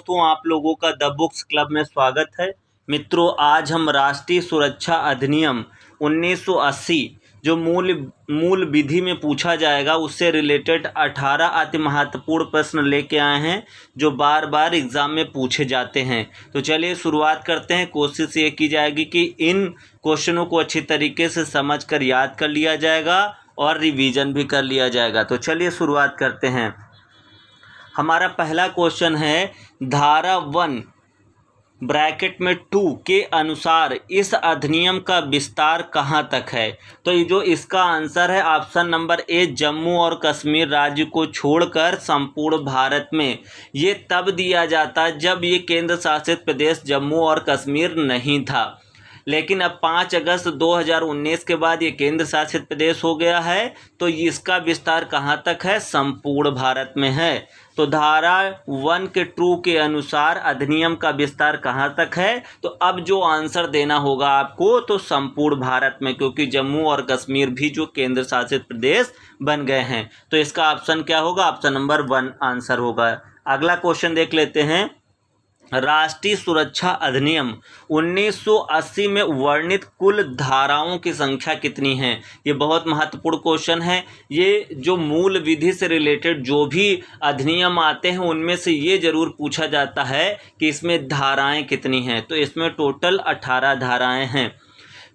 दोस्तों, आप लोगों का द बुक्स क्लब में स्वागत है। मित्रों, आज हम राष्ट्रीय सुरक्षा अधिनियम 1980 जो मूल विधि में पूछा जाएगा उससे रिलेटेड 18 अति महत्वपूर्ण प्रश्न लेके आए हैं जो बार बार एग्ज़ाम में पूछे जाते हैं। तो चलिए शुरुआत करते हैं। कोशिश ये की जाएगी कि इन क्वेश्चनों को अच्छी तरीके से समझकर याद कर लिया जाएगा और रिवीजन भी कर लिया जाएगा। तो चलिए शुरुआत करते हैं। हमारा पहला क्वेश्चन है, धारा 1 ब्रैकेट में 2 के अनुसार इस अधिनियम का विस्तार कहाँ तक है? तो ये जो इसका आंसर है ऑप्शन नंबर ए, जम्मू और कश्मीर राज्य को छोड़कर संपूर्ण भारत में। ये तब दिया जाता जब ये केंद्र शासित प्रदेश जम्मू और कश्मीर नहीं था, लेकिन अब 5 अगस्त 2019 के बाद ये केंद्र शासित प्रदेश हो गया है। तो इसका विस्तार कहाँ तक है? संपूर्ण भारत में है। तो धारा 1 के 2 के अनुसार अधिनियम का विस्तार कहाँ तक है? तो अब जो आंसर देना होगा आपको तो संपूर्ण भारत में, क्योंकि जम्मू और कश्मीर भी जो केंद्र शासित प्रदेश बन गए हैं। तो इसका ऑप्शन क्या होगा? ऑप्शन नंबर 1 आंसर होगा। अगला क्वेश्चन देख लेते हैं। राष्ट्रीय सुरक्षा अधिनियम 1980 में वर्णित कुल धाराओं की संख्या कितनी है? ये बहुत महत्वपूर्ण क्वेश्चन है। ये जो मूल विधि से रिलेटेड जो भी अधिनियम आते हैं उनमें से ये जरूर पूछा जाता है कि इसमें धाराएं कितनी हैं। तो इसमें टोटल 18 धाराएं हैं।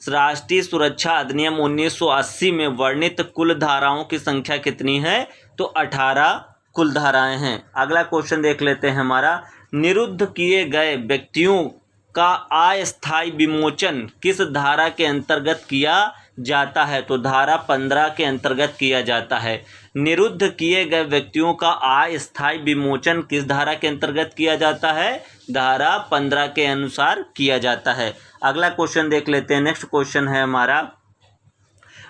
राष्ट्रीय सुरक्षा अधिनियम 1980 में वर्णित कुल धाराओं की संख्या कितनी है? तो 18 कुल धाराएं हैं। अगला क्वेश्चन देख लेते हैं हमारा, निरुद्ध किए गए व्यक्तियों का अस्थायी विमोचन किस धारा के अंतर्गत किया जाता है? तो धारा 15 के अंतर्गत किया जाता है। निरुद्ध किए गए व्यक्तियों का अस्थायी विमोचन किस धारा के अंतर्गत किया जाता है? धारा 15 के अनुसार किया जाता है। अगला क्वेश्चन देख लेते हैं। नेक्स्ट क्वेश्चन है हमारा,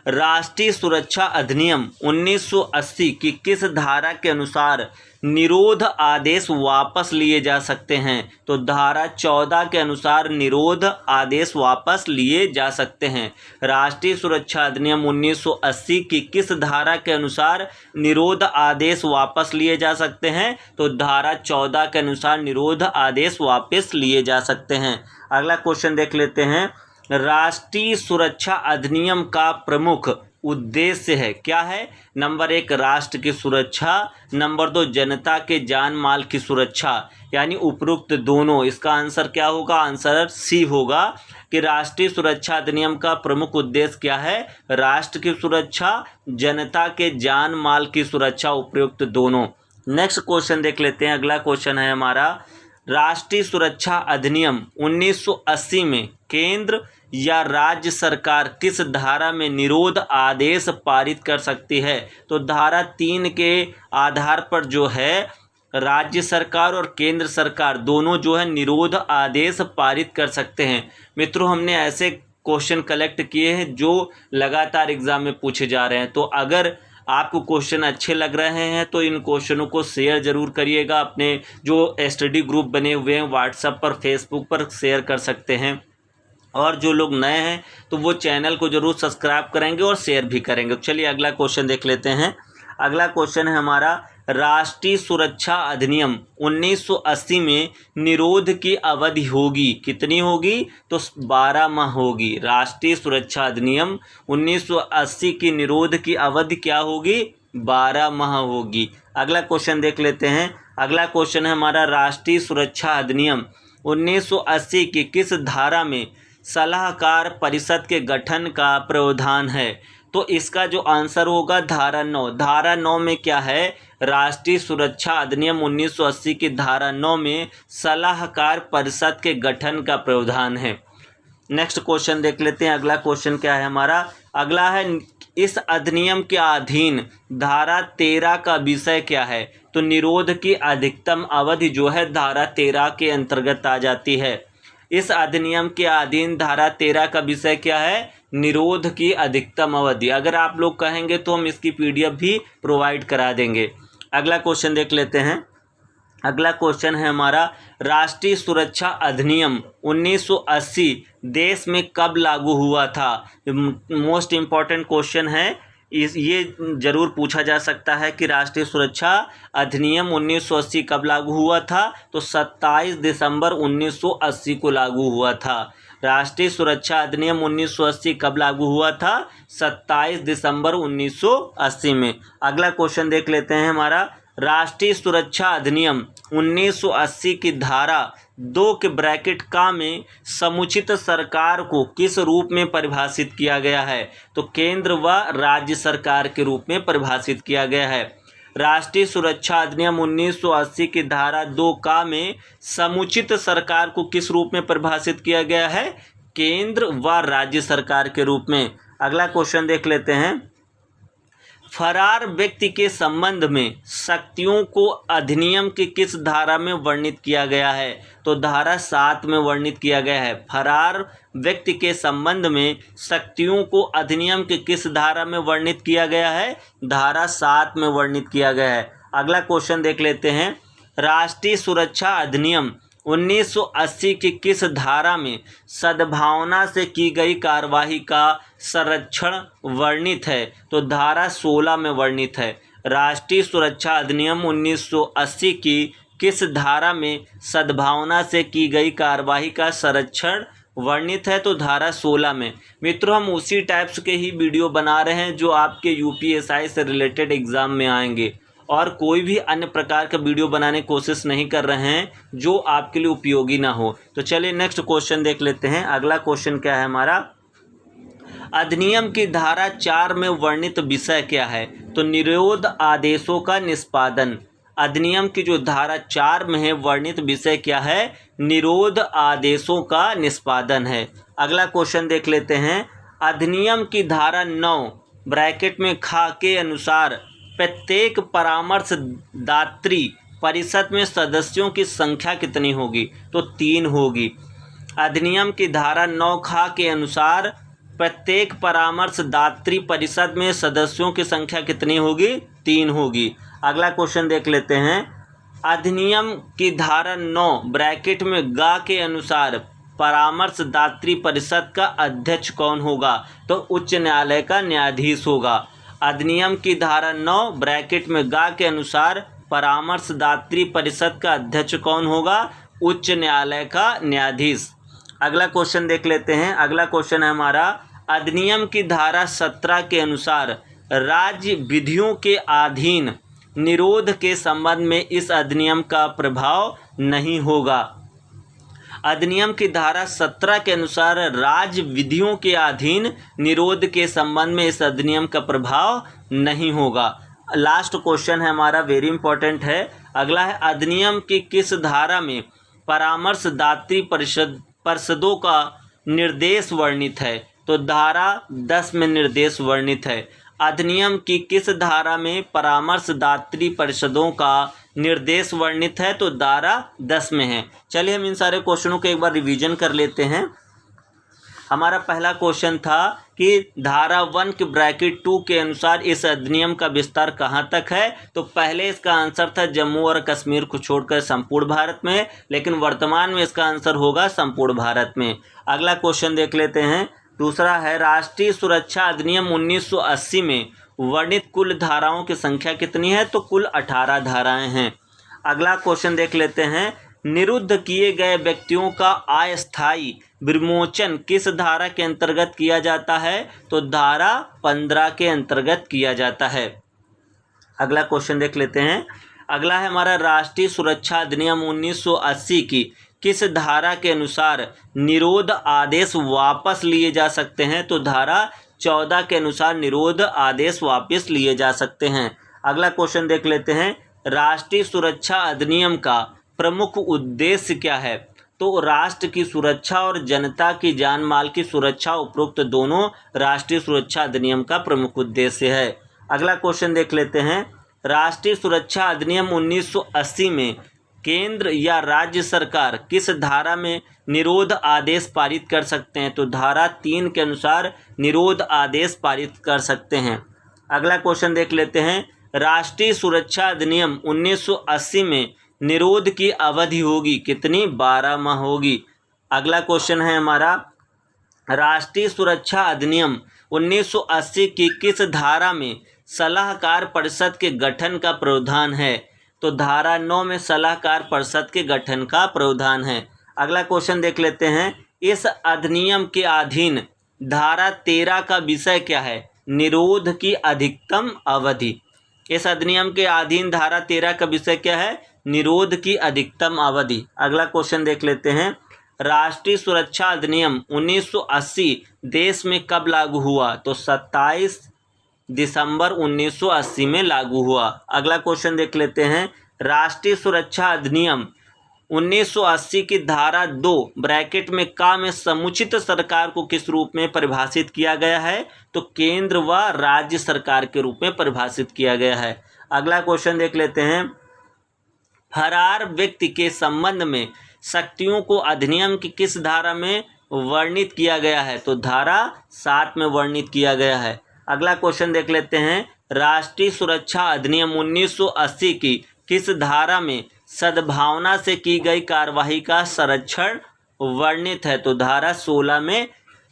राष्ट्रीय सुरक्षा अधिनियम 1980 की किस धारा के अनुसार निरोध आदेश वापस लिए जा सकते हैं? तो धारा 14 के अनुसार निरोध आदेश वापस लिए जा सकते हैं। राष्ट्रीय सुरक्षा अधिनियम 1980 की किस धारा के अनुसार निरोध आदेश वापस लिए जा सकते हैं? तो धारा 14 के अनुसार निरोध आदेश वापस लिए जा सकते हैं। अगला क्वेश्चन देख लेते हैं। राष्ट्रीय सुरक्षा अधिनियम का प्रमुख उद्देश्य है क्या है? नंबर 1 राष्ट्र की सुरक्षा, नंबर 2 जनता के जान माल की सुरक्षा, यानी उपरोक्त दोनों। इसका आंसर क्या होगा? आंसर सी होगा कि राष्ट्रीय सुरक्षा अधिनियम का प्रमुख उद्देश्य क्या है? राष्ट्र की सुरक्षा, जनता के जान माल की सुरक्षा, उपरोक्त दोनों। नेक्स्ट क्वेश्चन देख लेते हैं। अगला क्वेश्चन है हमारा, राष्ट्रीय सुरक्षा अधिनियम 1980 में केंद्र या राज्य सरकार किस धारा में निरोध आदेश पारित कर सकती है? तो धारा 3 के आधार पर जो है राज्य सरकार और केंद्र सरकार दोनों जो है निरोध आदेश पारित कर सकते हैं। मित्रों, हमने ऐसे क्वेश्चन कलेक्ट किए हैं जो लगातार एग्जाम में पूछे जा रहे हैं। तो अगर आपको क्वेश्चन अच्छे लग रहे हैं तो इन क्वेश्चनों को शेयर ज़रूर करिएगा। अपने जो स्टडी ग्रुप बने हुए हैं व्हाट्सएप पर, फेसबुक पर शेयर कर सकते हैं। और जो लोग नए हैं तो वो चैनल को ज़रूर सब्सक्राइब करेंगे और शेयर भी करेंगे। चलिए अगला क्वेश्चन देख लेते हैं। अगला क्वेश्चन है हमारा, राष्ट्रीय सुरक्षा अधिनियम 1980 में निरोध की अवधि होगी कितनी होगी? तो 12 माह होगी। राष्ट्रीय सुरक्षा अधिनियम 1980 की निरोध की अवधि क्या होगी? 12 माह होगी। अगला क्वेश्चन देख लेते हैं। अगला क्वेश्चन है हमारा, राष्ट्रीय सुरक्षा अधिनियम 1980 की किस धारा में सलाहकार परिषद के गठन का प्रावधान है? तो इसका जो आंसर होगा धारा 9। धारा 9 में क्या है? राष्ट्रीय सुरक्षा अधिनियम 1980 की धारा 9 में सलाहकार परिषद के गठन का प्रावधान है। नेक्स्ट क्वेश्चन देख लेते हैं। अगला क्वेश्चन क्या है हमारा? अगला है, इस अधिनियम के अधीन धारा 13 का विषय क्या है? तो निरोध की अधिकतम अवधि जो है धारा 13 के अंतर्गत आ जाती है। इस अधिनियम के अधीन धारा 13 का विषय क्या है? निरोध की अधिकतम अवधि। अगर आप लोग कहेंगे तो हम इसकी PDF भी प्रोवाइड करा देंगे। अगला क्वेश्चन देख लेते हैं। अगला क्वेश्चन है हमारा, राष्ट्रीय सुरक्षा अधिनियम 1980 देश में कब लागू हुआ था? मोस्ट इम्पॉर्टेंट क्वेश्चन है। ये जरूर पूछा जा सकता है कि राष्ट्रीय सुरक्षा अधिनियम 1980 कब लागू हुआ था, तो 27 दिसंबर 1980 को लागू हुआ था। राष्ट्रीय सुरक्षा अधिनियम 1980 कब लागू हुआ था, 27 दिसंबर 1980 में। अगला क्वेश्चन देख लेते हैं हमारा, राष्ट्रीय सुरक्षा अधिनियम 1980 की धारा 2 के ब्रैकेट का में समुचित सरकार को किस रूप में परिभाषित किया गया है, तो केंद्र व राज्य सरकार के रूप में परिभाषित किया गया है। राष्ट्रीय सुरक्षा अधिनियम 1980 की धारा 2 का में समुचित सरकार को किस रूप में परिभाषित किया गया है, केंद्र व राज्य सरकार के रूप में। अगला क्वेश्चन देख लेते हैं, फरार व्यक्ति के संबंध में शक्तियों को अधिनियम की किस धारा में वर्णित किया गया है, तो धारा 7 में वर्णित किया गया है। फरार व्यक्ति के संबंध में शक्तियों को अधिनियम की किस धारा में वर्णित किया गया है, धारा 7 में वर्णित किया गया है। अगला क्वेश्चन देख लेते हैं, राष्ट्रीय सुरक्षा अधिनियम 1980 की किस धारा में सद्भावना से की गई कार्यवाही का संरक्षण वर्णित है, तो धारा 16 में वर्णित है। राष्ट्रीय सुरक्षा अधिनियम 1980 की किस धारा में सद्भावना से की गई कार्यवाही का संरक्षण वर्णित है, तो धारा 16 में। मित्रों, हम उसी टाइप्स के ही वीडियो बना रहे हैं जो आपके यूपीएसआई से रिलेटेड एग्ज़ाम में आएंगे, और कोई भी अन्य प्रकार का वीडियो बनाने की कोशिश नहीं कर रहे हैं जो आपके लिए उपयोगी ना हो। तो चलिए नेक्स्ट क्वेश्चन देख लेते हैं। अगला क्वेश्चन क्या है हमारा, अधिनियम की धारा 4 में वर्णित विषय क्या है, तो निरोध आदेशों का निष्पादन। अधिनियम की जो धारा 4 में है वर्णित विषय क्या है, निरोध आदेशों का निष्पादन है। अगला क्वेश्चन देख लेते हैं, अधिनियम की धारा 9 ब्रैकेट में खा के अनुसार प्रत्येक परामर्शदात्री परिषद में सदस्यों की संख्या कितनी होगी, तो 3 होगी। अधिनियम की धारा 9 खा के अनुसार प्रत्येक परामर्शदात्री परिषद में सदस्यों की संख्या कितनी होगी, 3 होगी। अगला क्वेश्चन देख लेते हैं, अधिनियम की धारा 9 ब्रैकेट में गा के अनुसार परामर्शदात्री परिषद का अध्यक्ष कौन होगा, तो उच्च न्यायालय का न्यायाधीश होगा। अधिनियम की धारा 9 ब्रैकेट में गा के अनुसार परामर्शदात्री परिषद का अध्यक्ष कौन होगा, उच्च न्यायालय का न्यायाधीश। अगला क्वेश्चन देख लेते हैं। अगला क्वेश्चन है हमारा, अधिनियम की धारा 17 के अनुसार राज्य विधियों के अधीन निरोध के संबंध में इस अधिनियम का प्रभाव नहीं होगा। अधिनियम की धारा 17 के अनुसार राज्य विधियों के अधीन निरोध के संबंध में इस अधिनियम का प्रभाव नहीं होगा। लास्ट क्वेश्चन है हमारा, वेरी इंपॉर्टेंट है। अगला है, अधिनियम की किस धारा में परामर्शदात्री परिषदों का निर्देश वर्णित है, तो धारा 10 में निर्देश वर्णित है। अधिनियम की किस धारा में परामर्शदात्री परिषदों का निर्देश वर्णित है, तो धारा 10 में है। चलिए हम इन सारे क्वेश्चनों को एक बार रिवीजन कर लेते हैं। हमारा पहला क्वेश्चन था कि धारा 1 के ब्रैकेट 2 के अनुसार इस अधिनियम का विस्तार कहाँ तक है, तो पहले इसका आंसर था जम्मू और कश्मीर को छोड़कर संपूर्ण भारत में, लेकिन वर्तमान में इसका आंसर होगा संपूर्ण भारत में। अगला क्वेश्चन देख लेते हैं। दूसरा है, राष्ट्रीय सुरक्षा अधिनियम 1980 में वर्णित कुल धाराओं की संख्या कितनी है, तो कुल 18 धाराएं हैं। अगला क्वेश्चन देख लेते हैं, निरुद्ध किए गए व्यक्तियों का अस्थायी विमोचन किस धारा के अंतर्गत किया जाता है, तो धारा 15 के अंतर्गत किया जाता है। अगला क्वेश्चन देख लेते हैं। अगला है हमारा, राष्ट्रीय सुरक्षा अधिनियम 1980 की किस धारा के अनुसार निरोध आदेश वापस लिए जा सकते हैं, तो धारा 14 के अनुसार निरोध आदेश वापस लिए जा सकते हैं। अगला क्वेश्चन देख लेते हैं, राष्ट्रीय सुरक्षा अधिनियम का प्रमुख उद्देश्य क्या है, तो राष्ट्र की सुरक्षा और जनता की जान माल की सुरक्षा उपरोक्त दोनों राष्ट्रीय सुरक्षा अधिनियम का प्रमुख उद्देश्य है। अगला क्वेश्चन देख लेते हैं, राष्ट्रीय सुरक्षा अधिनियम 1980 में केंद्र या राज्य सरकार किस धारा में निरोध आदेश पारित कर सकते हैं, तो धारा 3 के अनुसार निरोध आदेश पारित कर सकते हैं। अगला क्वेश्चन देख लेते हैं, राष्ट्रीय सुरक्षा अधिनियम 1980 में निरोध की अवधि होगी कितनी, 12 माह होगी। अगला क्वेश्चन है हमारा, राष्ट्रीय सुरक्षा अधिनियम 1980 की किस धारा में सलाहकार परिषद के गठन का प्रावधान है? तो धारा 9 में सलाहकार परिषद के गठन का प्रावधान है। अगला क्वेश्चन देख लेते हैं। इस अधिनियम के अधीन धारा 13 का विषय क्या है? निरोध की अधिकतम अवधि। इस अधिनियम के अधीन धारा 13 का विषय क्या है? निरोध की अधिकतम अवधि। अगला क्वेश्चन देख लेते हैं। राष्ट्रीय सुरक्षा अधिनियम 1980 देश में कब लागू हुआ? तो 27 दिसंबर 1980 में लागू हुआ। अगला क्वेश्चन देख लेते हैं। राष्ट्रीय सुरक्षा अधिनियम 1980 की धारा 2 ब्रैकेट में का में समुचित सरकार को किस रूप में परिभाषित किया गया है? तो केंद्र व राज्य सरकार के रूप में परिभाषित किया गया है। अगला क्वेश्चन देख लेते हैं। फरार व्यक्ति के संबंध में शक्तियों को अधिनियम की किस धारा में वर्णित किया गया है? तो धारा 7 में वर्णित किया गया है। अगला क्वेश्चन देख लेते हैं। राष्ट्रीय सुरक्षा अधिनियम 1980 की किस धारा में सद्भावना से की गई कार्यवाही का संरक्षण वर्णित है? तो धारा 16 में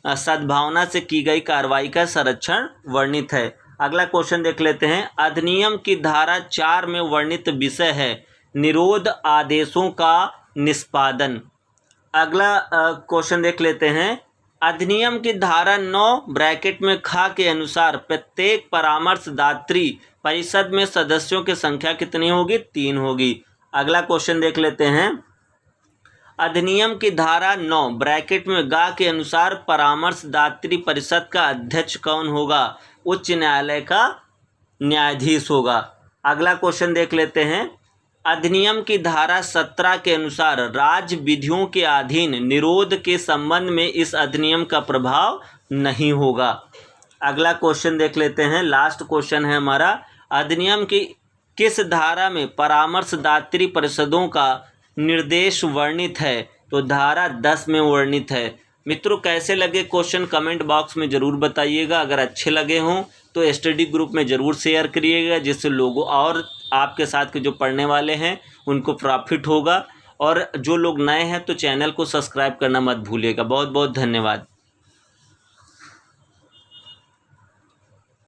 सद्भावना से की गई कार्रवाई का संरक्षण वर्णित है। अगला क्वेश्चन देख लेते हैं। अधिनियम की धारा 4 में वर्णित विषय है निरोध आदेशों का निष्पादन। अगला क्वेश्चन देख लेते हैं। अधिनियम की धारा 9 ब्रैकेट में ख के अनुसार प्रत्येक परामर्शदात्री परिषद में सदस्यों की संख्या कितनी होगी? 3 होगी। अगला क्वेश्चन देख लेते हैं। अधिनियम की धारा 9 ब्रैकेट में ग के अनुसार परामर्शदात्री परिषद का अध्यक्ष कौन होगा? उच्च न्यायालय का न्यायाधीश होगा। अगला क्वेश्चन देख लेते हैं। अधिनियम की धारा 17 के अनुसार राज्य विधियों के अधीन निरोध के संबंध में इस अधिनियम का प्रभाव नहीं होगा। अगला क्वेश्चन देख लेते हैं। लास्ट क्वेश्चन है हमारा। अधिनियम की किस धारा में परामर्शदात्री परिषदों का निर्देश वर्णित है? तो धारा 10 में वर्णित है। मित्रों, कैसे लगे क्वेश्चन कमेंट बॉक्स में ज़रूर बताइएगा। अगर अच्छे लगे हों तो स्टडी ग्रुप में ज़रूर शेयर करिएगा, जिससे लोगों और आपके साथ के जो पढ़ने वाले हैं उनको प्रॉफिट होगा। और जो लोग नए हैं तो चैनल को सब्सक्राइब करना मत भूलिएगा। बहुत बहुत धन्यवाद।